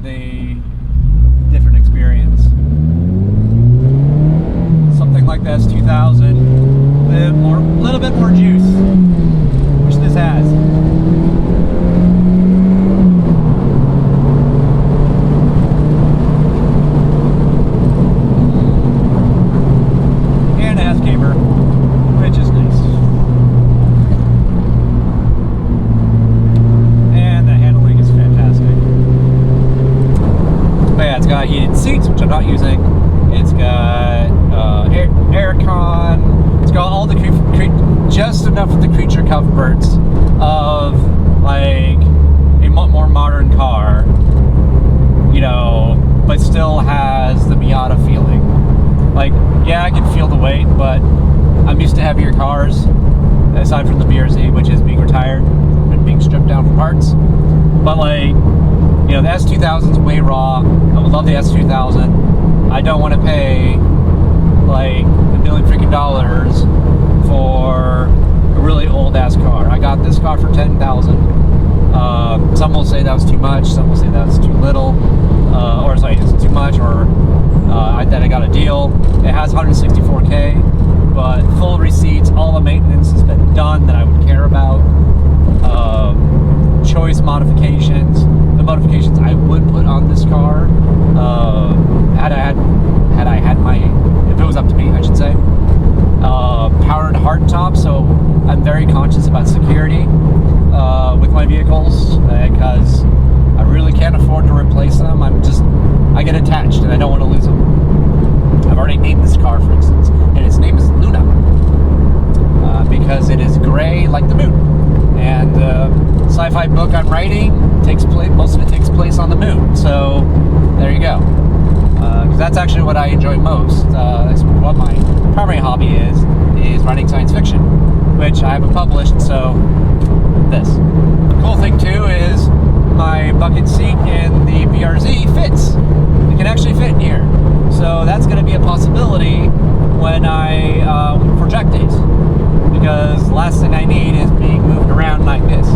of a different experience. Something like the S2000, a little bit more juice, which this has. And it has caber, which is nice. And the handling is fantastic. But yeah, it's got heated seats, which I'm not using. It's got aircon. It's got all the just enough of the creature comforts of like a more modern car, you know, but still has the Miata feeling. Like, yeah, I can feel the weight, but I'm used to heavier cars, aside from the BRZ, which is being retired and being stripped down for parts. But like, you know, the S2000's way raw. I would love the S2000. I don't want to pay like $1 million freaking dollars for a really old ass car. I got this car for $10,000. Some will say that was too much. Some will say that was too little, or sorry, it's too much, or that I got a deal. It has 164K, but full receipts. All the maintenance has been done that I would care about. Choice modifications. The modifications I would put on this car, if it was up to me, I should say. Powered hardtop, so I'm very conscious about security with my vehicles because I really can't afford to replace them. I get attached and I don't want to lose them. I've already named this car, for instance, and its name is Luna because it is gray like the moon. And the sci-fi book I'm writing most of it takes place on the moon. So there you go. Because that's actually what I enjoy most. That's what my primary hobby is writing science fiction, which I haven't published. So this. The cool thing too is my bucket seat in the BRZ fits. It can actually fit in here. So that's going to be a possibility when for track days. Because the last thing I need is being moved around like this.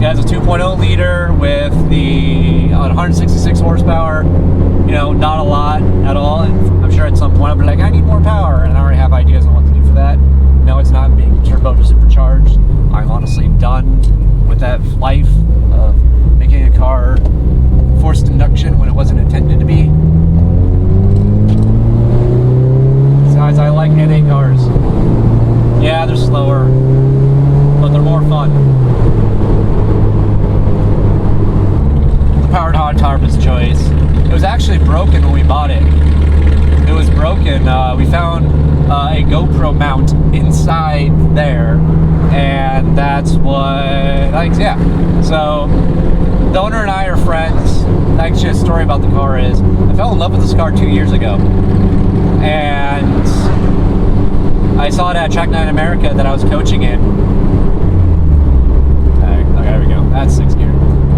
It has a 2.0 liter with the 166 horsepower. You know, not a lot at all. And I'm sure at some point I'll be like, I need more power, and I already have ideas on what to do for that. No, it's not being turbo to supercharged. I'm honestly done with that life of making a car forced induction when it wasn't intended to be. Besides, I like NA cars. Yeah, they're slower, but they're more fun. The powered hardtop is a choice. It was actually broken when we bought it. It was broken. We found a GoPro mount inside there, and that's what, yeah. So the owner and I are friends. Actually, a story about the car is I fell in love with this car 2 years ago, and I saw it at Track Night America that I was coaching in. There we go. That's 6th gear.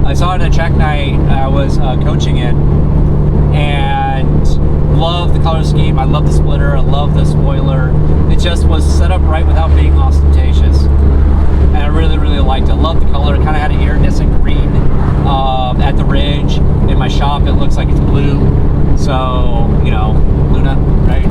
I saw it at Track Night I was coaching in, and love the color scheme. I love the splitter. I love the spoiler. It just was set up right without being ostentatious, and I really, really liked it. Love the color. It kind of had an iridescent green at the ridge. In my shop, it looks like it's blue. So, you know, Luna, right?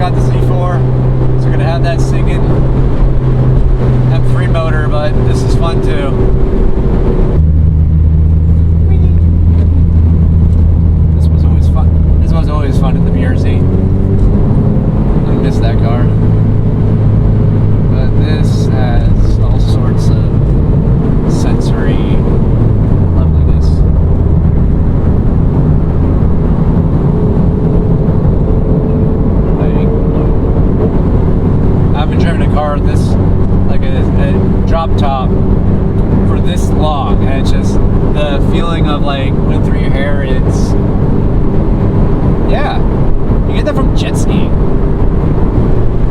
got the Z4, so we're gonna have that singing. Have a free motor, but this is fun too. This was always fun. This was always fun in the BRZ. I miss that car. But this has all sorts of sensory loveliness. top for this long, and it's just the feeling of like wind through your hair. It's, yeah, you get that from jet skiing.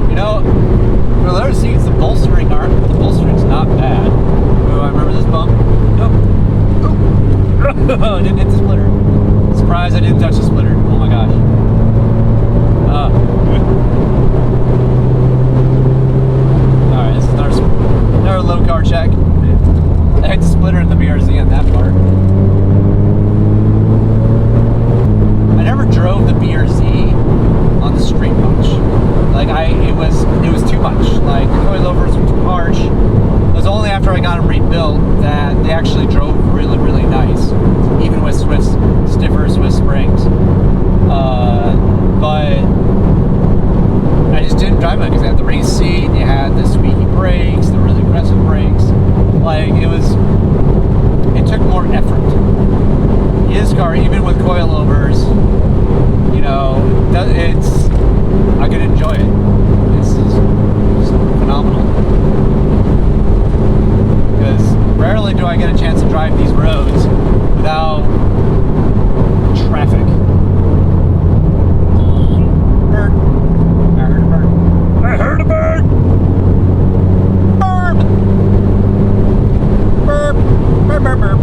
You know, for leather seats, the bolstering's not bad. Oh, I remember this bump. Nope. Oh, I didn't hit the splitter. Surprise, I didn't touch the splitter. Oh my gosh. Alright, this is another low car check. I hit the splitter in the BRZ on that part. I never drove the BRZ on the street much. Like it was too much. Like the coilovers were too harsh. It was only after I got them rebuilt that they actually drove really, really nice, even with stiffer Swiss springs. But I just didn't drive it because it had the race seat, it had the squeaky brakes, the really aggressive brakes. Like it took more effort. His car, even with coilovers, you know, I could enjoy it. This is phenomenal. Because rarely do I get a chance to drive these roads without traffic. Bird. I heard a bird. I heard a bird! Burp! Burp! Burp, burp, burp.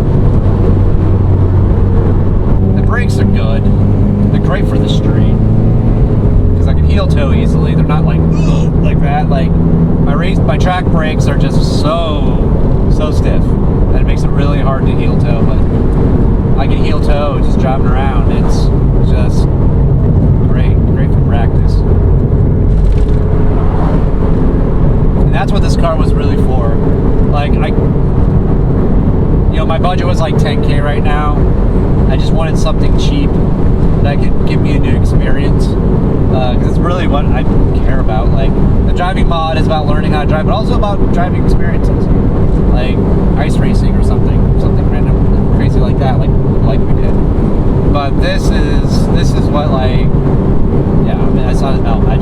The brakes are good. They're great for the street. Because I can heel toe easily. They're not like, ugh, like that. Like, my track brakes are just so stiff that it makes it really hard to heel toe, but I can heel toe just driving around. It's just great for practice. And that's what this car was really for. Like, you know, my budget was like $10K right now. I just wanted something cheap that could give me a new experience. Because it's really what I care about. Like, the driving mod is about learning how to drive, but also about driving experiences, like ice racing or something random, crazy like that, like we did. But this is what, like, yeah. I mean, I saw it. No, I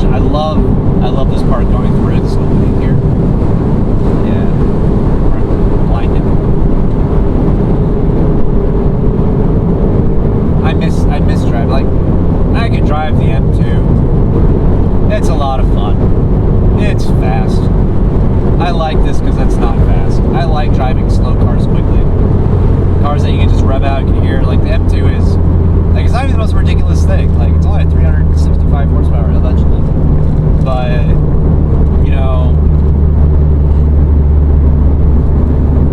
love this part going through this opening here. Yeah, blinded. I miss driving. Like, I could drive the M2. It's a lot of fun. It's fast. I like this because it's not fast. I like driving slow cars quickly. Cars that you can just rev out, you can hear. Like the M2 is, like, it's not even the most ridiculous thing. Like, it's only at 365 horsepower allegedly. But, you know,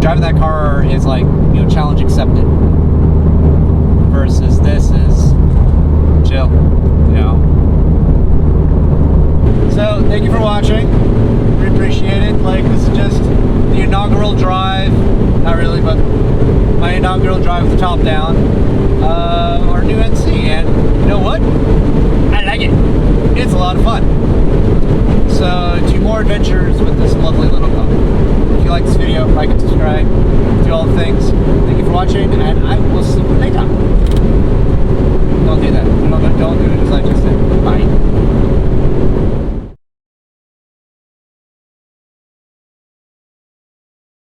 driving that car is like, you know, challenge accepted. Versus this is chill, you know. So, thank you for watching. We appreciate it. Like, this is just the inaugural drive. Not really, but my inaugural drive with the top down. Our new NC. And you know what? I like it. It's a lot of fun. So, 2 more adventures with this lovely little car. If you like this video, like and subscribe. Do all the things. Thank you for watching, and I will see you later.